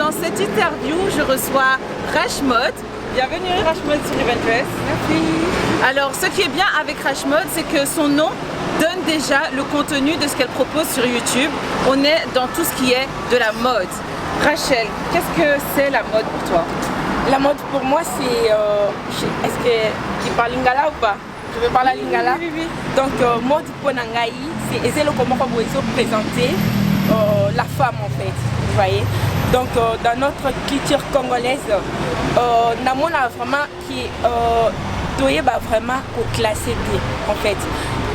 dans cette interview, je reçois Rashmode. Bienvenue Rashmode sur Eventress. Merci. Alors, ce qui est bien avec Rashmode, c'est que son nom donne déjà le contenu de ce qu'elle propose sur YouTube. On est dans tout ce qui est de la mode. Rachel, qu'est-ce que c'est la mode pour toi? La mode pour moi, c'est... est-ce que tu parles lingala ou pas? Je vais parler lingala. Oui. Donc, mode pour Nangaï, c'est comment on peut présenter la femme en fait. Vous voyez? Donc, dans notre culture congolaise, on a vraiment qui doit vraiment classer en fait.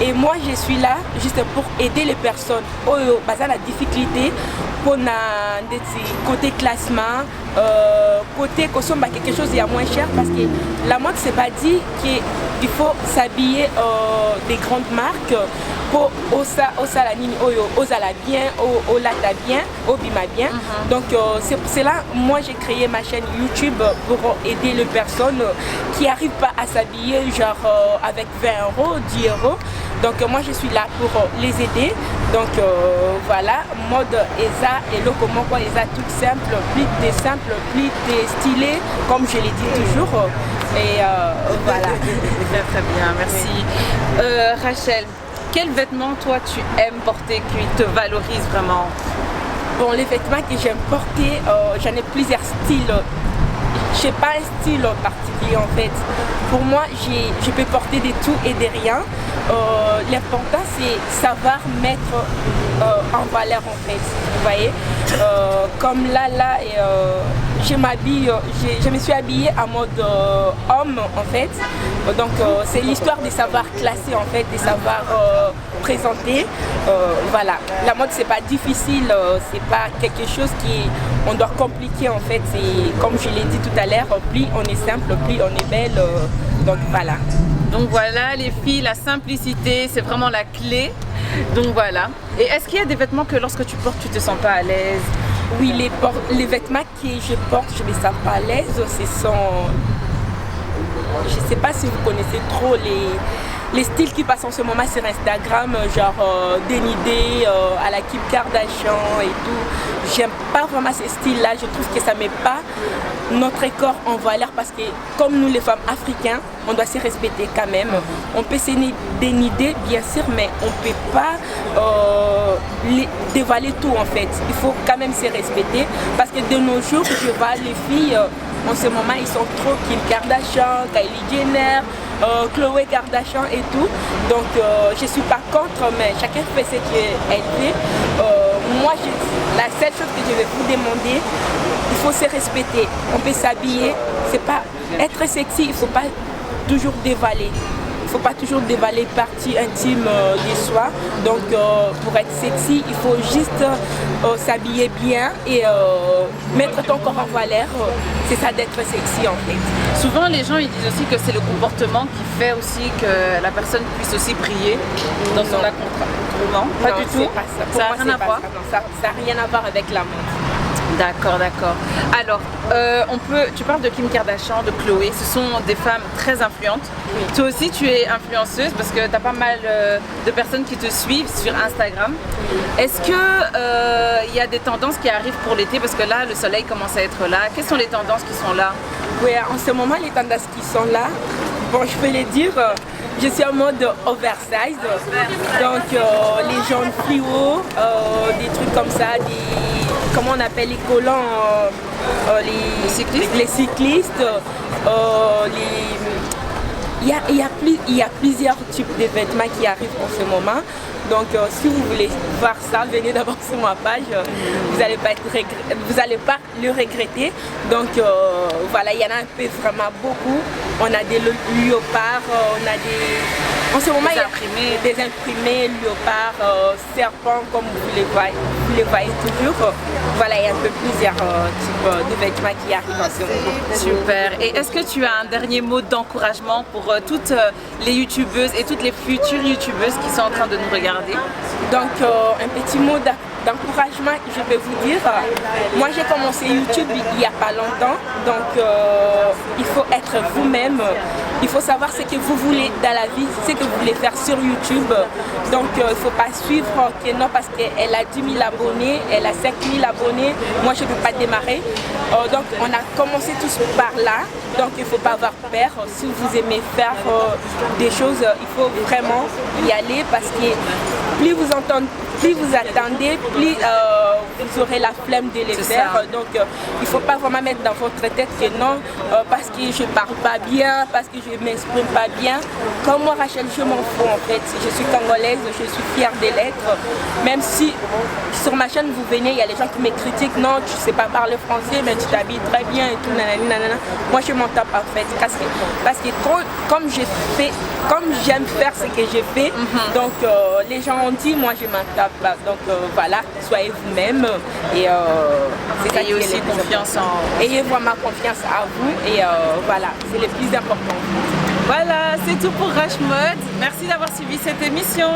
Et moi, je suis là juste pour aider les personnes qui ont la difficulté pour côté classement, côté consomme quelque chose de moins cher parce que la mode c'est pas dit qu'il faut s'habiller des grandes marques pour osala nini oyo ozala bien olata bien obima bien. Donc c'est là moi j'ai créé ma chaîne YouTube pour aider les personnes qui n'arrivent pas à s'habiller genre avec 20 €, 10 €. Donc moi je suis là pour les aider. Donc voilà, mode ESA et le comment quoi ESA tout simple, plus stylé comme je l'ai dit toujours. Et voilà. Très bien, merci. Rachel, quels vêtements toi tu aimes porter qui te valorisent vraiment? Bon, les vêtements que j'aime porter, j'en ai plusieurs styles. Je n'ai pas un style particulier en fait. Pour moi, je peux porter de tout et de rien. L'important c'est savoir mettre en valeur en fait. Vous voyez, comme là je me suis habillée en mode homme en fait. Donc c'est l'histoire de savoir classer en fait, de savoir présenter. Voilà, la mode c'est pas difficile, c'est pas quelque chose on doit compliquer en fait. C'est comme je l'ai dit tout à l'heure, plus on est simple, plus on est belle. Donc voilà. Donc voilà les filles, la simplicité c'est vraiment la clé. Donc voilà. Et est-ce qu'il y a des vêtements que lorsque tu portes tu te sens pas à l'aise? Oui, les vêtements que je porte, je ne me sens pas à l'aise. Ce sont... Je ne sais pas si vous connaissez trop les styles qui passent en ce moment sur Instagram, genre dénudé, à la Kim Kardashian et tout. J'aime pas vraiment ces styles-là. Je trouve que ça ne met pas notre corps en valeur parce que comme nous les femmes africaines, on doit se respecter quand même. On peut se dénuder bien sûr, mais on ne peut pas dévaler tout en fait. Il faut quand même se respecter parce que de nos jours, je vois les filles en ce moment, ils sont trop Kim Kardashian, Kylie Jenner, Khloé Kardashian et tout. Donc je suis pas contre, mais chacun fait ce qu'elle fait. Moi, la seule chose que je vais vous demander, il faut se respecter. On peut s'habiller, c'est pas être sexy, il faut pas toujours dévaler. Il ne faut pas toujours dévaler partie intime de soi. Donc pour être sexy, il faut juste s'habiller bien et mettre ton corps en valeur. C'est ça d'être sexy en fait. Souvent les gens ils disent aussi que c'est le comportement qui fait aussi que la personne puisse aussi briller dans son accomplissement. Pas du tout. Pas ça. Pour ça moi, n'a rien à voir. Ça n'a rien à voir avec la mode. D'accord. Alors, tu parles de Kim Kardashian, de Khloé, ce sont des femmes très influentes. Oui. Toi aussi, tu es influenceuse parce que tu as pas mal de personnes qui te suivent sur Instagram. Oui. Est-ce qu'il y a des tendances qui arrivent pour l'été? Parce que là, le soleil commence à être là. Quelles sont les tendances qui sont là? Oui, en ce moment, les tendances qui sont là, bon, je peux les dire, je suis en mode oversize. Donc, les jaunes fluo, des trucs comme ça, comment on appelle les collants, les cyclistes, il y a plusieurs types de vêtements qui arrivent en ce moment. Donc si vous voulez voir ça, venez d'abord sur ma page, vous n'allez pas le regretter. Donc voilà, il y en a un peu vraiment beaucoup. On a des léopards, on a en ce moment, il y a des imprimés, léopards, serpents, comme vous les voyez toujours. Voilà, il y a un peu plusieurs types de vêtements qui arrivent en ce moment. Super. Et est-ce que tu as un dernier mot d'encouragement pour toutes les youtubeuses et toutes les futures youtubeuses qui sont en train de nous regarder? Donc, un petit mot d'encouragement, je vais vous dire. Moi, j'ai commencé YouTube il n'y a pas longtemps. Donc, il faut être vous-même. il faut savoir ce que vous voulez dans la vie, ce que vous voulez faire sur YouTube. Donc il ne faut pas suivre Kenon parce qu'elle a 10 000 abonnés, elle a 5 000 abonnés, moi je ne peux pas démarrer. Donc on a commencé tous par là, donc il ne faut pas avoir peur. Si vous aimez faire des choses, il faut vraiment y aller parce que plus vous attendez, plus vous aurez la flemme de les faire. Donc il ne faut pas vraiment mettre dans votre tête que non, parce que je ne parle pas bien, parce que je ne m'exprime pas bien. Comme moi Rachel, je m'en fous en fait. Je suis congolaise, je suis fière de l'être. Même si sur ma chaîne vous venez, il y a les gens qui me critiquent, non tu ne sais pas parler français, mais tu t'habilles très bien et tout, nanani, nanana. Moi je m'en tape en fait. Parce que comme j'aime faire ce que j'ai fait, donc les gens ont dit, moi je m'en tape pas. Donc voilà, soyez vous-même et c'est ça qui est aussi confiance en... Ayez vraiment confiance à vous et voilà, c'est le plus important. Voilà, c'est tout pour Rush Mode. Merci d'avoir suivi cette émission.